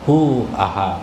ahad, ahad.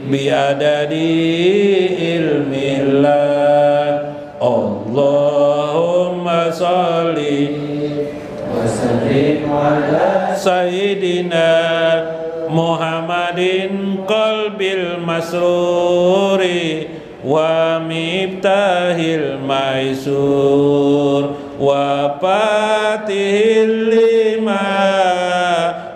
biadadi ilmillah. Allahumma sholli wa sallim ala sayyidina Muhammadin qalbil masruri wa miftahil maisur wa fatihil lima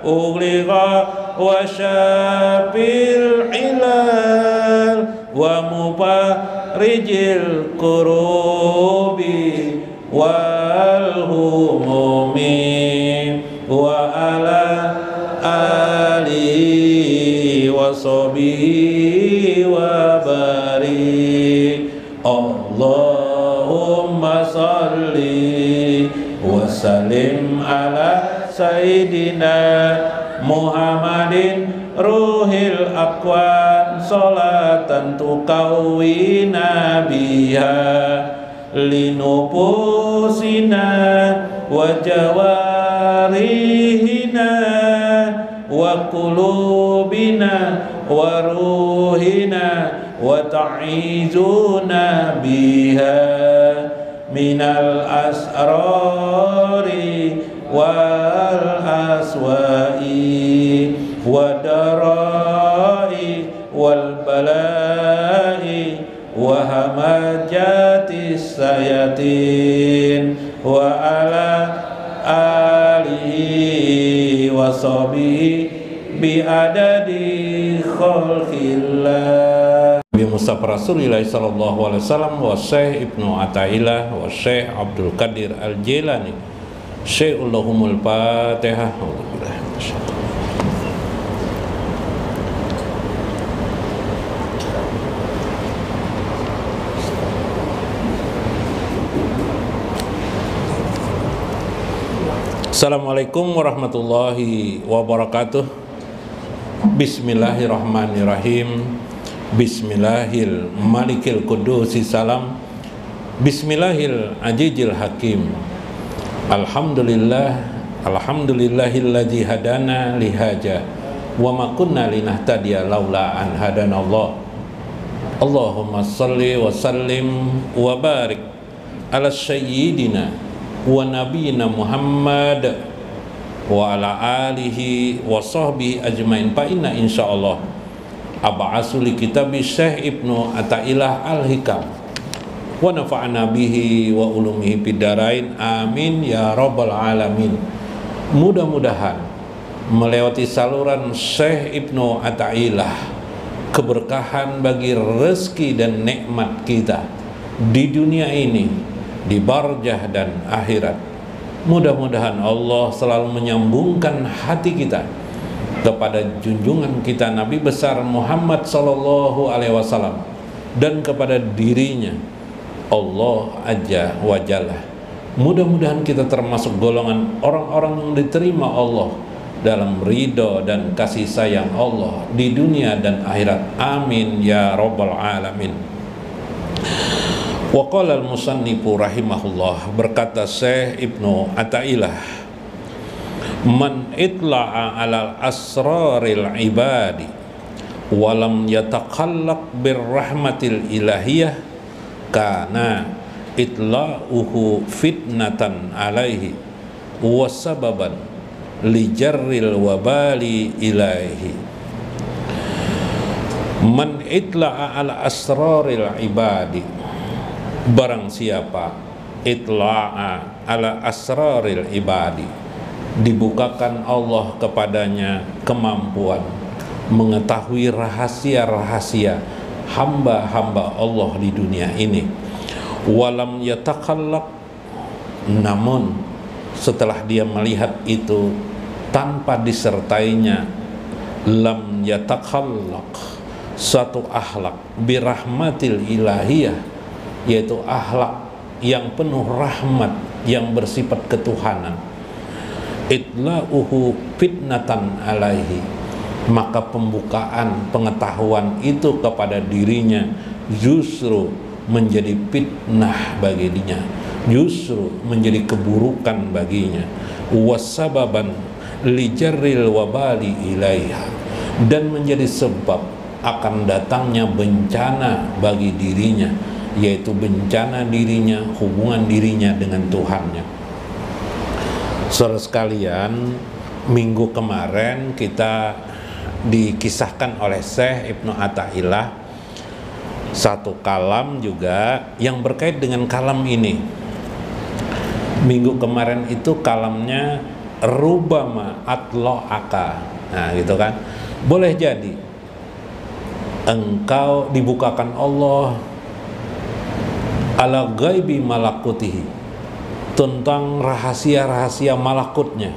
ughliqa wa syafil ilal wa mubarijil kurubi wal humumi wa ala alihi wa sahbihi wa barik. Allahumma salli wa sallim ala sayyidina Muhammadin ruhil aqwan salatan tukawwina biha linufusina wa jawarihina wa qulubina wa ruhina wa ta'izuna biha minal asrari wal aswa'i wa darai wal balai wa hamajatis sayatin wa ala alihi wa sahbihi bi adadi khalqillah. Nabi Mustafa Rasulullah sallallahu alaihi wasallam wa Syekh Ibnu Athaillah wa Syekh Abdul Qadir Al-Jilani. Syai'ullahumul Fatihah. Assalamualaikum warahmatullahi wabarakatuh. Bismillahirrahmanirrahim. Bismillahil malikil qudusi salam. Bismillahil ajijil hakim. Alhamdulillah, alhamdulillahilladzi hadana lihaja wa ma kunna linahtadiya laula an hadanallah. Allahumma shalli wa sallim wa barik ala sayyidina wa nabiyina Muhammad wa ala alihi wa sahbihi ajmain. Fa inna insyaallah ab'asu li kitabi Syekh Ibnu Athaillah Al-Hikam wa nafa'ana bihi wa ulumihi bidarain amin ya rabbal alamin. Mudah-mudahan melewati saluran Syekh Ibnu Athaillah keberkahan bagi rezeki dan nikmat kita di dunia ini, di barzah dan akhirat. Mudah-mudahan Allah selalu menyambungkan hati kita kepada junjungan kita Nabi besar Muhammad sallallahu alaihi wasallam dan kepada dirinya Allah Azza wa Jalla. Mudah-mudahan kita termasuk golongan orang-orang yang diterima Allah dalam ridho dan kasih sayang Allah di dunia dan akhirat. Amin ya rabbal alamin. Wa qala al-musannifu rahimahullah, berkata Syekh Ibnu Athaillah, man itla'a alal asraril ibadi walam yatakhallaq birrahmatil ilahiyah kana itla'uhu fitnatan alaihi wasababan lijarril wabali ilaihi. Man itla'a ala asraril ibadi, barang siapa itla'a ala asraril ibadi, dibukakan Allah kepadanya kemampuan mengetahui rahasia-rahasia hamba-hamba Allah di dunia ini, walam yatakhallaq, namun setelah dia melihat itu tanpa disertainya lam yatakhallaq, suatu akhlak birahmatil ilahiyah, yaitu akhlak yang penuh rahmat yang bersifat ketuhanan, itla'uhu fitnatan alaihi, maka pembukaan pengetahuan itu kepada dirinya justru menjadi fitnah baginya, justru menjadi keburukan baginya, wasababan lijarril wabali ilaiha, dan menjadi sebab akan datangnya bencana bagi dirinya, yaitu bencana dirinya, hubungan dirinya dengan Tuhannya. Saudara sekalian, minggu kemarin kita dikisahkan oleh Syekh Ibnu Athaillah satu kalam juga yang berkait dengan kalam ini. Minggu kemarin itu kalamnya rubama atlo'aka. Nah gitu kan, boleh jadi engkau dibukakan Allah ala ghaibi malakutihi, tentang rahasia-rahasia malakutnya.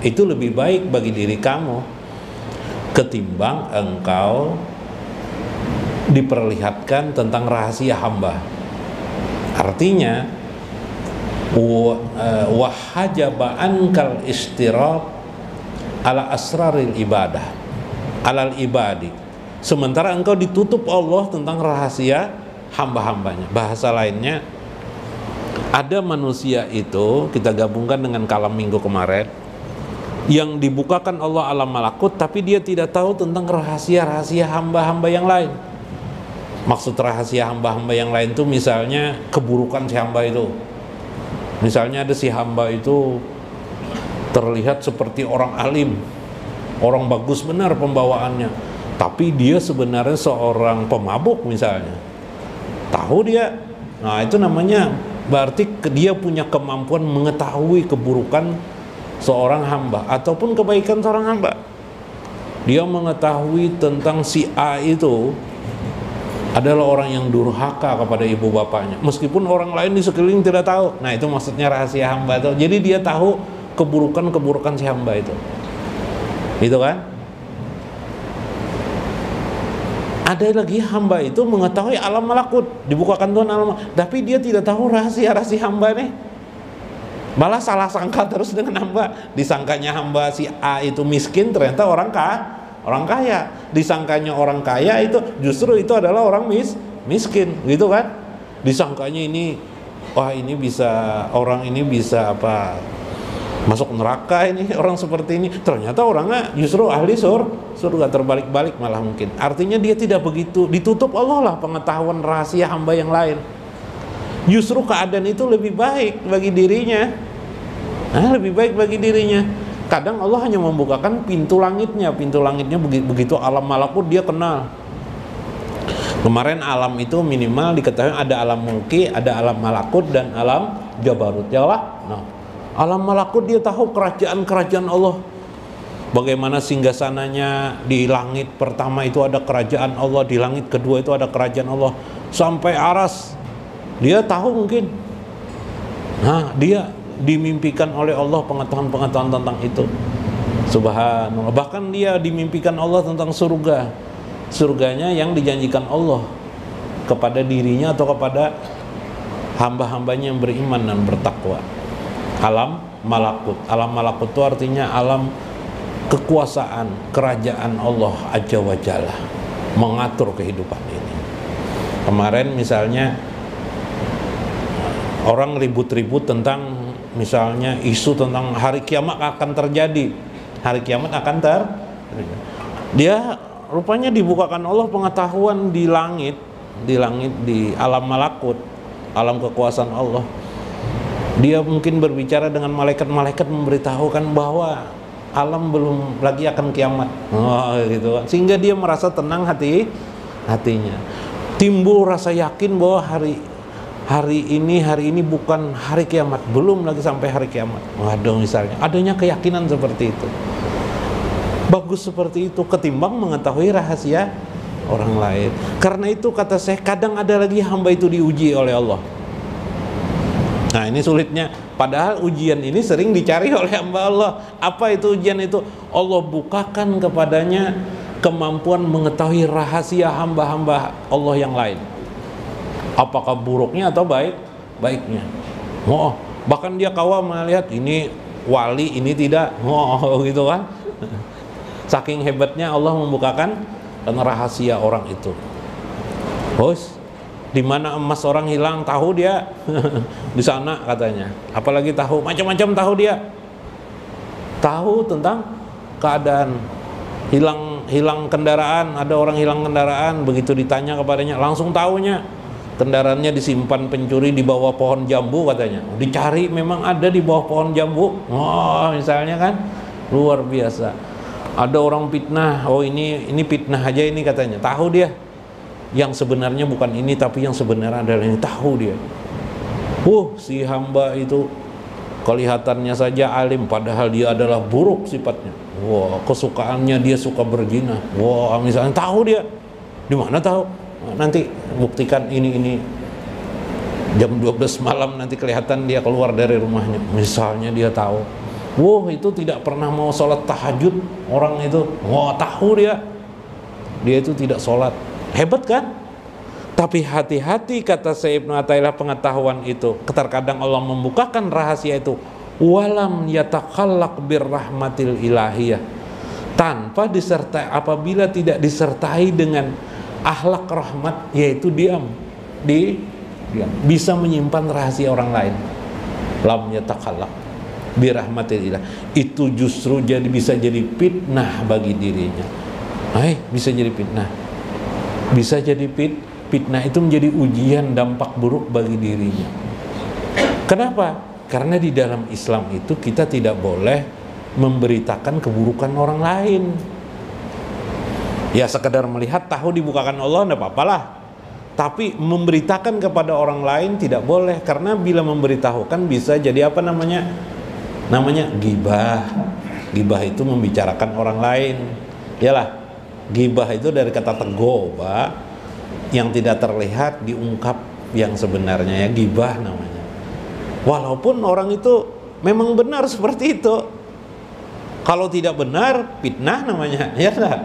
Itu lebih baik bagi diri kamu ketimbang engkau diperlihatkan tentang rahasia hamba. Artinya wahajaba ankal istirab ala asraril ibadah alal ibadi, sementara engkau ditutup Allah tentang rahasia hamba-hambanya. Bahasa lainnya, ada manusia itu, kita gabungkan dengan kalam minggu kemarin, yang dibukakan Allah alam malakut, tapi dia tidak tahu tentang rahasia-rahasia hamba-hamba yang lain. Maksud rahasia hamba-hamba yang lain itu misalnya keburukan si hamba itu. Misalnya ada si hamba itu terlihat seperti orang alim, orang bagus benar pembawaannya, tapi dia sebenarnya seorang pemabuk misalnya. Tahu dia, nah itu namanya berarti dia punya kemampuan mengetahui keburukan seorang hamba ataupun kebaikan seorang hamba. Dia mengetahui tentang si A itu adalah orang yang durhaka kepada ibu bapaknya, meskipun orang lain di sekeliling tidak tahu. Nah itu maksudnya rahasia hamba itu. Jadi dia tahu keburukan-keburukan si hamba itu. Itu kan? Ada lagi hamba itu mengetahui alam malakut, dibukakan Tuhan alam, tapi dia tidak tahu rahasia-rahasia hamba nih. Malah salah sangka terus dengan hamba. Disangkanya hamba si A itu miskin, ternyata orang kaya. Disangkanya orang kaya itu justru itu adalah orang miskin, gitu kan? Disangkanya ini, wah ini bisa, orang ini bisa apa, masuk neraka ini, orang seperti ini. Ternyata orangnya justru ahli surga, terbalik-balik malah mungkin. Artinya dia tidak begitu, ditutup Allah lah pengetahuan rahasia hamba yang lain. Justru keadaan itu lebih baik bagi dirinya. Lebih baik bagi dirinya. Kadang Allah hanya membukakan pintu langitnya begitu alam malakut dia kenal. Kemarin alam itu minimal diketahui ada alam mulki, ada alam malakut dan alam jabarut. Ya Allah. Nah, alam malakut dia tahu kerajaan-kerajaan Allah. Bagaimana singgasananya di langit pertama itu ada kerajaan Allah, di langit kedua itu ada kerajaan Allah, sampai aras. Dia tahu mungkin. Nah, dia dimimpikan oleh Allah pengetahuan-pengetahuan tentang itu. Subhanallah. Bahkan dia dimimpikan Allah tentang surga. Surganya yang dijanjikan Allah kepada dirinya atau kepada hamba-hambanya yang beriman dan bertakwa. Alam malakut. Alam malakut itu artinya alam kekuasaan, kerajaan Allah Azza wa Jalla mengatur kehidupan ini. Kemarin misalnya orang ribut-ribut tentang misalnya isu tentang hari kiamat akan terjadi. Hari kiamat akan dia rupanya dibukakan Allah pengetahuan di langit, di alam malakut, alam kekuasaan Allah. Dia mungkin berbicara dengan malaikat-malaikat memberitahukan bahwa alam belum lagi akan kiamat. Gitu kan. Sehingga dia merasa tenang hatinya. Timbul rasa yakin bahwa hari ini bukan hari kiamat, belum lagi sampai hari kiamat. Waduh, misalnya adanya keyakinan seperti itu. Bagus seperti itu ketimbang mengetahui rahasia orang lain. Karena itu kata saya, kadang ada lagi hamba itu diuji oleh Allah. Nah ini sulitnya. Padahal ujian ini sering dicari oleh hamba Allah. Apa itu ujian itu? Allah bukakan kepadanya kemampuan mengetahui rahasia hamba-hamba Allah yang lain. Apakah buruknya atau baiknya. Bahkan dia kawal melihat ini wali, ini tidak. Gitu kan. Saking hebatnya Allah membukakan rahasia orang itu. Di mana emas orang hilang, tahu dia di sana katanya. Apalagi tahu macam-macam, tahu dia. Tahu tentang keadaan hilang hilang kendaraan, ada orang hilang kendaraan, begitu ditanya kepadanya langsung tahunya kendaraannya disimpan pencuri di bawah pohon jambu katanya. Dicari memang ada di bawah pohon jambu. Oh, misalnya kan, luar biasa. Ada orang fitnah, oh ini fitnah aja ini katanya. Tahu dia yang sebenarnya bukan ini, tapi yang sebenarnya adalah ini, tahu dia. Si hamba itu kelihatannya saja alim, padahal dia adalah buruk sifatnya. Kesukaannya dia suka berzina. Misalnya tahu dia. Di mana tahu? Nanti buktikan ini jam 12 malam nanti kelihatan dia keluar dari rumahnya. Misalnya dia tahu. Itu tidak pernah mau sholat tahajud orang itu. Tahu dia itu tidak sholat. Hebat kan? Tapi hati-hati, kata Syekh Ibnu Athaillah, pengetahuan itu terkadang Allah membukakan rahasia itu, walam yatakhallaq birrahmatil ilahiyah, tanpa disertai, apabila tidak disertai dengan akhlak rahmat, yaitu diam, bisa menyimpan rahasia orang lain. Lam yatakhallaq birrahmatil ilah, itu justru bisa jadi fitnah bagi dirinya. Bisa jadi fitnah, bisa jadi fitnah itu menjadi ujian, dampak buruk bagi dirinya. Kenapa? Karena di dalam Islam itu kita tidak boleh memberitakan keburukan orang lain. Ya sekedar melihat, tahu dibukakan Allah, tidak apa-apalah. Tapi memberitakan kepada orang lain tidak boleh, karena bila memberitahukan bisa jadi apa namanya? Namanya ghibah. Ghibah itu membicarakan orang lain. Yalah, ghibah itu dari kata tegoba, yang tidak terlihat diungkap yang sebenarnya, ya ghibah namanya. Walaupun orang itu memang benar seperti itu, kalau tidak benar fitnah namanya, ya enggak?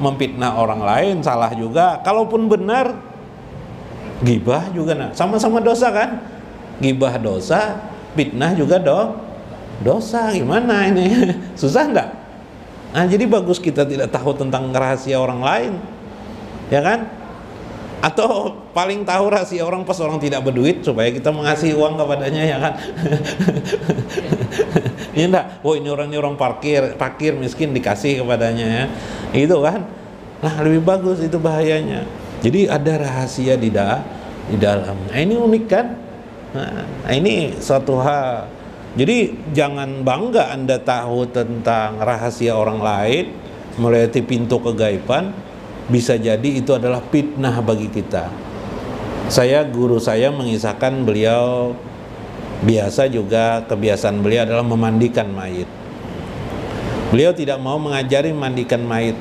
Memfitnah orang lain salah juga. Kalaupun benar ghibah juga, sama-sama dosa kan? Ghibah dosa, fitnah juga dosa. Gimana ini? Susah enggak? Jadi bagus kita tidak tahu tentang rahasia orang lain, ya kan? Atau paling tahu rahasia orang pas orang tidak berduit, supaya kita mengasih uang kepadanya, ya kan? Iya enggak? Ini orang parkir miskin, dikasih kepadanya, ya. Itu kan? Nah, lebih bagus, itu bahayanya. Jadi ada rahasia di dalam. Ini unik kan? Nah, ini suatu hal. Jadi jangan bangga Anda tahu tentang rahasia orang lain, melewati pintu kegaiban. Bisa jadi itu adalah fitnah bagi kita. Guru saya mengisahkan, beliau biasa juga, kebiasaan beliau adalah memandikan mayit. Beliau tidak mau mengajari memandikan mayit,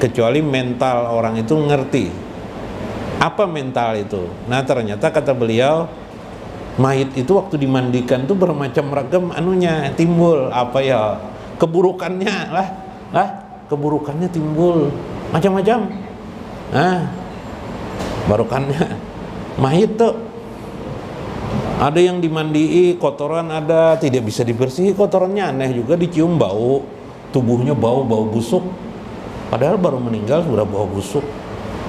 kecuali mental orang itu ngerti. Apa mental itu? Nah, ternyata kata beliau, mayit itu waktu dimandikan tuh bermacam-ragam timbul keburukannya keburukannya timbul macam-macam. Barukannya mayit tuh ada yang dimandii, kotoran ada, tidak bisa dibersihi kotorannya, aneh juga, dicium bau, tubuhnya bau busuk, padahal baru meninggal sudah bau busuk.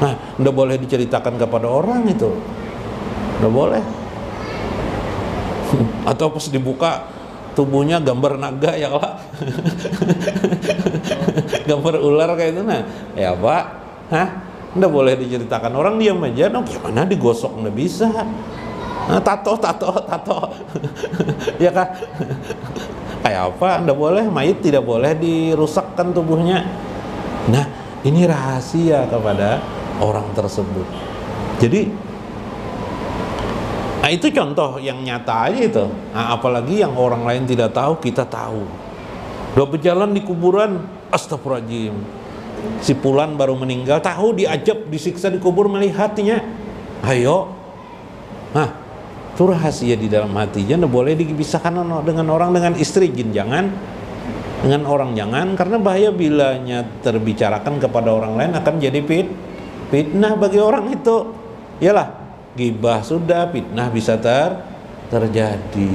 Nah, tidak boleh diceritakan kepada orang itu, tidak boleh. Atau pas dibuka tubuhnya gambar naga, ya lah. Gambar ular kayak itu, ya Pak, nggak boleh diceritakan, orang diam aja. Gimana digosok, nggak bisa. Tato ya kan? Kayak apa? Nggak boleh, mayit tidak boleh dirusakkan tubuhnya. Nah, ini rahasia kepada orang tersebut. Jadi itu contoh yang nyata aja itu. Apalagi yang orang lain tidak tahu, kita tahu. Udah berjalan di kuburan, astagfirullahaladzim, si fulan baru meninggal, tahu diajab, disiksa di kubur, melihatnya. Ayo, itu rahasia di dalam hatinya. Nggak boleh dipisahkan dengan orang, dengan istri jin jangan, dengan orang jangan, karena bahaya bilanya terbicarakan kepada orang lain akan jadi fitnah bagi orang itu. Yalah, ghibah sudah, fitnah bisa terjadi.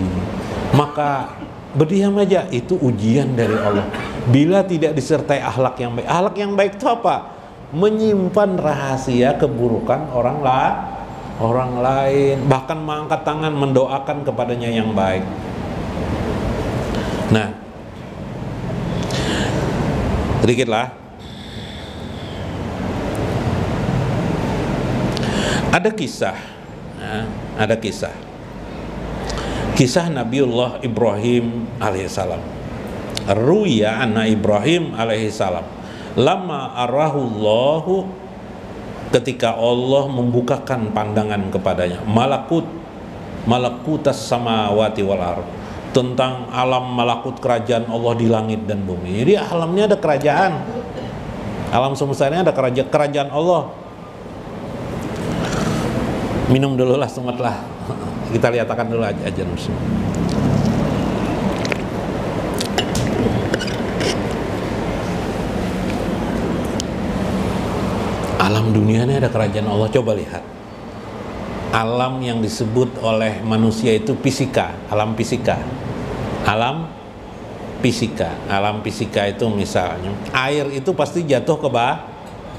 Maka berdiam aja, itu ujian dari Allah. Bila tidak disertai akhlak yang baik. Akhlak yang baik itu apa? Menyimpan rahasia keburukan orang lain, bahkan mengangkat tangan mendoakan kepadanya yang baik. Nah, sedikit lah. Ada kisah, ada kisah Nabiullah Ibrahim alaihissalam. Ruya anna Ibrahim alaihissalam lama arahullahu, ketika Allah membukakan pandangan kepadanya, malakutas samawati wal ardh, tentang alam malakut kerajaan Allah di langit dan bumi. Jadi alamnya ada kerajaan, alam semestanya ada kerajaan Allah. Minum dulu lah, semat lah. Kita lihatkan dulu aja alam dunia ini ada kerajaan Allah. Coba lihat alam yang disebut oleh manusia itu fisika, alam fisika. Alam fisika itu misalnya air itu pasti jatuh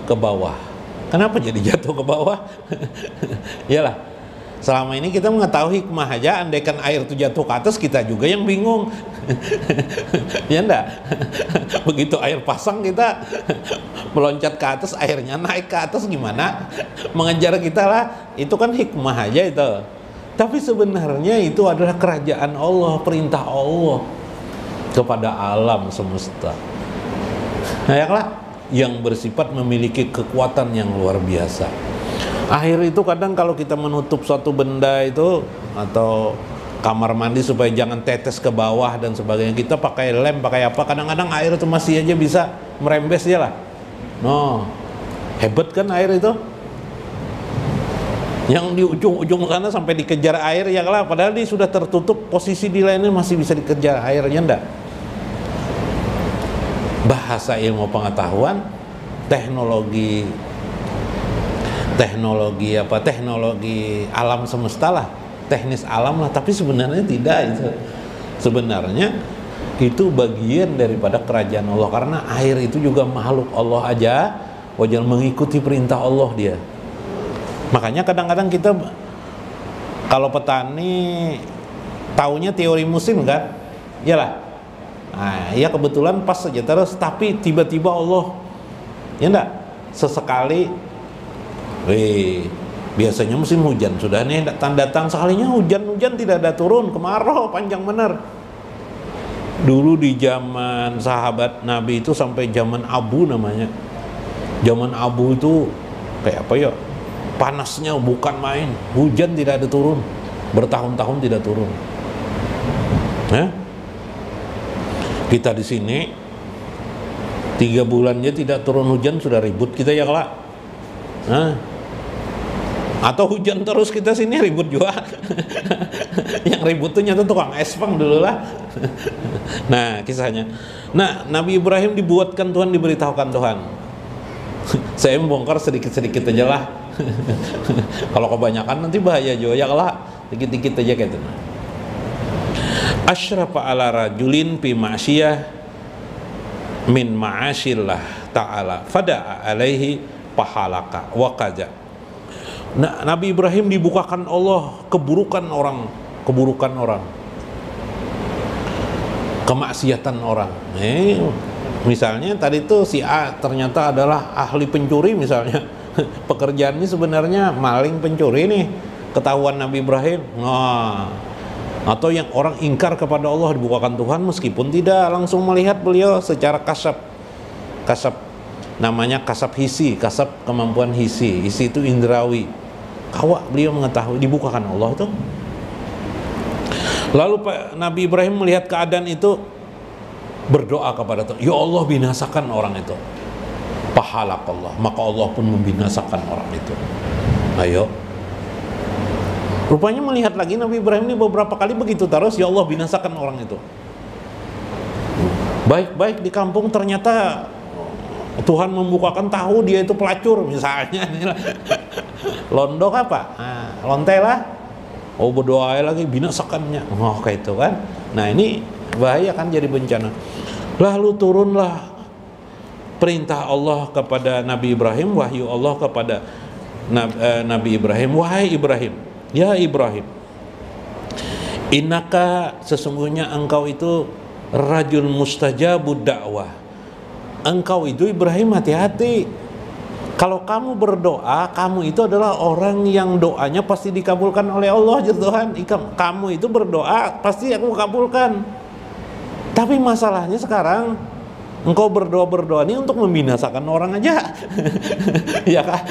ke bawah. Kenapa jadi jatuh ke bawah? Iyalah, selama ini kita mengetahui hikmah aja, andaikan air itu jatuh ke atas, kita juga yang bingung. Ya enggak? Begitu air pasang, kita meloncat ke atas, airnya naik ke atas, gimana? Mengejar kita lah. Itu kan hikmah aja itu. Tapi sebenarnya itu adalah kerajaan Allah, perintah Allah kepada alam semesta. Nah, yang bersifat memiliki kekuatan yang luar biasa. Air itu kadang kalau kita menutup suatu benda itu, atau kamar mandi supaya jangan tetes ke bawah dan sebagainya, kita pakai lem, pakai apa, kadang-kadang air itu masih aja bisa merembes ya lah. No, hebat kan air itu, yang di ujung-ujung sana sampai dikejar air ya lah, padahal dia sudah tertutup, posisi di lainnya masih bisa dikejar airnya. Enggak, bahasa ilmu pengetahuan, teknologi alam semesta lah, teknis alam lah, tapi sebenarnya tidak. Itu sebenarnya itu bagian daripada kerajaan Allah, karena air itu juga makhluk Allah aja, wajar mengikuti perintah Allah dia. Makanya kadang-kadang kita kalau petani taunya teori musim kan, iyalah. Nah, ya kebetulan pas saja terus, tapi tiba-tiba Allah, ya enggak, sesekali, biasanya musim hujan sudah nih datang sekalinya hujan tidak ada turun, kemarau panjang benar. Dulu di zaman sahabat Nabi itu sampai zaman Abu namanya. Zaman Abu itu kayak apa ya? Panasnya bukan main, hujan tidak ada turun, bertahun-tahun tidak turun. Kita di sini 3 bulannya tidak turun hujan sudah ribut kita ya kelak. Atau hujan terus kita sini ribut juga. Yang ribut tuh nyata tukang espang dulu lah. Nah kisahnya. Nah Nabi Ibrahim dibuatkan Tuhan, diberitahukan Tuhan. Saya membongkar sedikit-sedikit aja lah. Kalau kebanyakan nanti bahaya juga ya kelak. Dikit-dikit aja kayak itu. Asyrafa ala rajulin fi ma'siyah min ma'asyillah ta'ala fada'a alaihi pahalaka wa qaja. Nah, Nabi Ibrahim dibukakan Allah keburukan orang, kemaksiatan orang. Misalnya tadi tuh si A ternyata adalah ahli pencuri misalnya. Pekerjaannya sebenarnya maling, pencuri nih, ketahuan Nabi Ibrahim. Atau yang orang ingkar kepada Allah dibukakan Tuhan meskipun tidak langsung melihat beliau secara kasab, namanya kasab hisi, kasab kemampuan hisi itu indrawi. Beliau mengetahui, dibukakan Allah itu. Lalu Nabi Ibrahim melihat keadaan itu, berdoa kepada Tuhan, ya Allah binasakan orang itu. Pahalak Allah, maka Allah pun membinasakan orang itu. Ayo. Rupanya melihat lagi Nabi Ibrahim ini beberapa kali begitu terus, ya Allah binasakan orang itu. Baik-baik di kampung ternyata Tuhan membukakan tahu dia itu pelacur misalnya. Londok apa? Lonte lah. Oh berdoa lagi binasakannya. Kayak itu kan. Nah ini bahaya kan, jadi bencana. Lalu turunlah perintah Allah kepada Nabi Ibrahim, wahyu Allah kepada Nabi Ibrahim, wahai Ibrahim, ya Ibrahim, innaka, sesungguhnya engkau itu rajul mustajabud dakwah. Engkau itu Ibrahim hati-hati, Kalau kamu berdoa, kamu itu adalah orang yang doanya pasti dikabulkan oleh Allah ya Tuhan. Kamu itu berdoa pasti aku kabulkan. Tapi masalahnya sekarang engkau berdoa ini untuk membinasakan orang aja. Ya kah?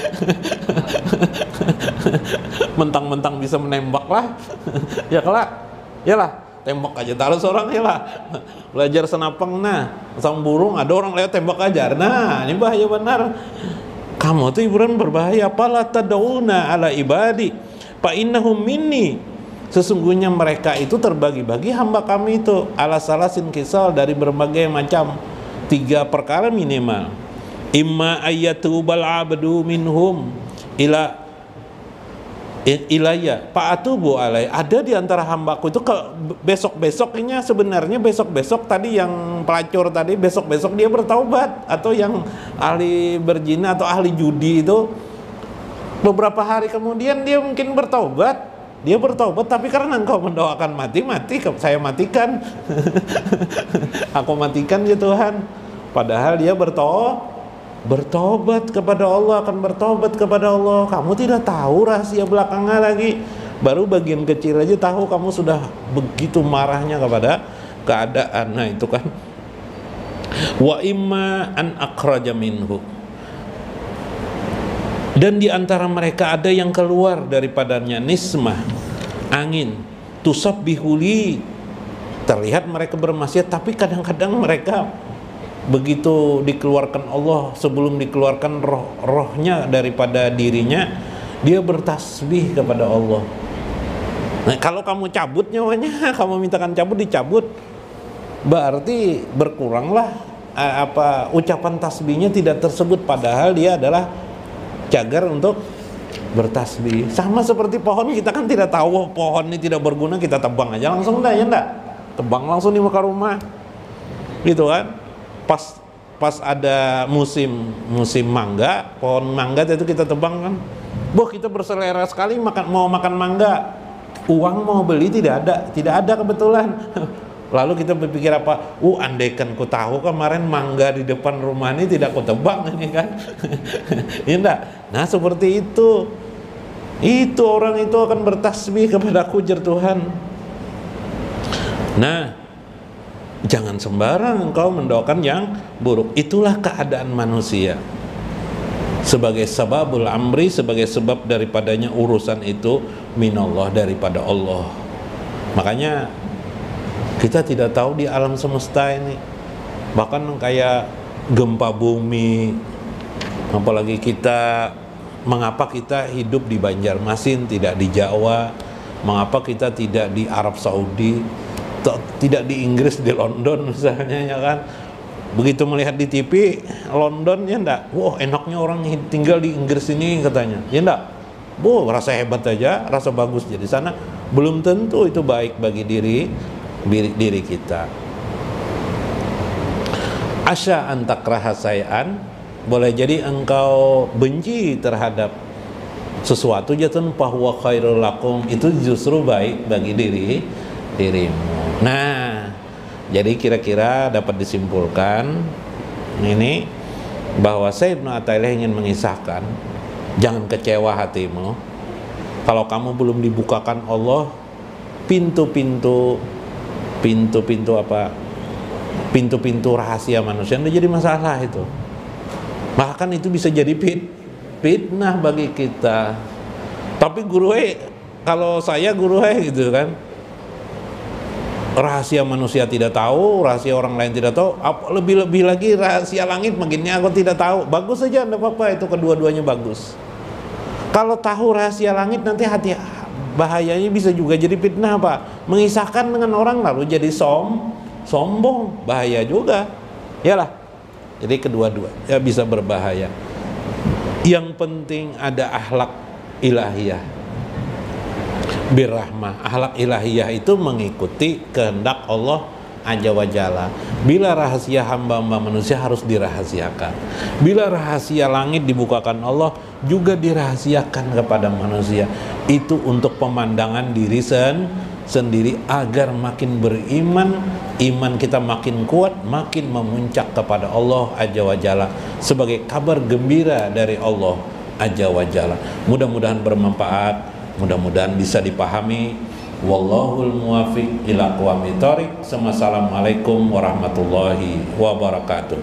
Mentang-mentang bisa menembak lah. Ya kelak. Yalah, tembak aja taruh seorang ya lah. Belajar senapang sang burung ada orang lewat tembak aja. Nah, ini bahaya benar. Kamu tuh hiburan berbahaya. Fala tad'una ala ibadi fa innahum minni. Sesungguhnya mereka itu terbagi-bagi hamba kami itu ala salasin kisal dari berbagai macam 3 perkara minimal. Imma ayyatubal abdu minhum ila ilayya fa'atubu alai. Ada di antara hambaku itu besok-besoknya, sebenarnya besok-besok tadi yang pelacur tadi, besok-besok dia bertaubat. Atau yang ahli berzina atau ahli judi itu beberapa hari kemudian dia mungkin bertaubat. Dia bertaubat, tapi karena engkau mendoakan mati saya matikan. Aku matikan ya Tuhan. Padahal dia bertobat kepada Allah, akan bertobat kepada Allah. Kamu tidak tahu rahasia belakangnya lagi. Baru bagian kecil aja tahu, kamu sudah begitu marahnya kepada keadaan. Nah itu kan. Wa imma an akhraja minhu. Dan di antara mereka ada yang keluar daripadanya nismah, angin, tusabbihuli. Terlihat mereka bermaksiat, tapi kadang-kadang mereka begitu dikeluarkan Allah, sebelum dikeluarkan rohnya daripada dirinya, dia bertasbih kepada Allah. Nah, kalau kamu cabut nyawanya, kamu mintakan cabut, dicabut, berarti berkuranglah ucapan tasbihnya tidak tersebut, padahal dia adalah cagar untuk bertasbih. Sama seperti pohon, kita kan tidak tahu pohon ini tidak berguna, kita tebang aja langsung ya enggak? Tebang langsung di muka rumah. Gitu kan? Pas ada musim mangga, pohon mangga itu kita tebang kan. Kita berselera sekali mau makan mangga. Uang mau beli tidak ada kebetulan. Lalu kita berpikir apa? Andaikan ku tahu kemarin mangga di depan rumah ini tidak ku tebang ini kan. Ya enggak? Nah, seperti itu. Itu orang itu akan bertasbih kepada ujar Tuhan. Nah, jangan sembarang engkau mendoakan yang buruk. Itulah keadaan manusia. Sebagai sababul amri, sebagai sebab daripadanya urusan itu minallah, daripada Allah. Makanya kita tidak tahu di alam semesta ini, bahkan kayak gempa bumi, apalagi mengapa kita hidup di Banjarmasin, tidak di Jawa, mengapa kita tidak di Arab Saudi, tidak di Inggris, di London misalnya, ya kan. Begitu melihat di TV London, ya enggak, enaknya orang tinggal di Inggris ini katanya, ya enggak, rasa hebat aja, rasa bagus jadi sana. Belum tentu itu baik bagi diri kita. Asya antak rahasaian, boleh jadi engkau benci terhadap sesuatu, jatun bahwa khairul lakum, itu justru baik bagi dirimu. Nah, jadi kira-kira dapat disimpulkan ini bahwa Syekh Ibnu Athaillah ingin mengisahkan, jangan kecewa hatimu kalau kamu belum dibukakan Allah pintu-pintu rahasia manusia. Itu jadi masalah itu. Bahkan itu bisa jadi fitnah bagi kita. Tapi kalau saya gitu kan, rahasia manusia tidak tahu, rahasia orang lain tidak tahu, lebih-lebih lagi rahasia langit makinnya aku tidak tahu. Bagus saja, enggak apa-apa, itu kedua-duanya bagus. Kalau tahu rahasia langit, nanti bahayanya bisa juga jadi fitnah, Pak. Mengisahkan dengan orang lalu jadi sombong, bahaya juga. Yalah. Jadi kedua-dua ya bisa berbahaya. Yang penting ada akhlak ilahiyah, birrahmah. Akhlak ilahiyah itu mengikuti kehendak Allah Azza wa Jalla. Bila rahasia hamba-hamba manusia harus dirahasiakan. Bila rahasia langit dibukakan Allah, juga dirahasiakan kepada manusia. Itu untuk pemandangan diri sendiri agar makin beriman, iman kita makin kuat, makin memuncak kepada Allah Azza wa Jalla. sebagai kabar gembira dari Allah Azza wa Jalla. Mudah-mudahan bermanfaat, mudah-mudahan bisa dipahami. Wallahul muwaffiq ila aqwamit thoriq. Assalamualaikum warahmatullahi wabarakatuh.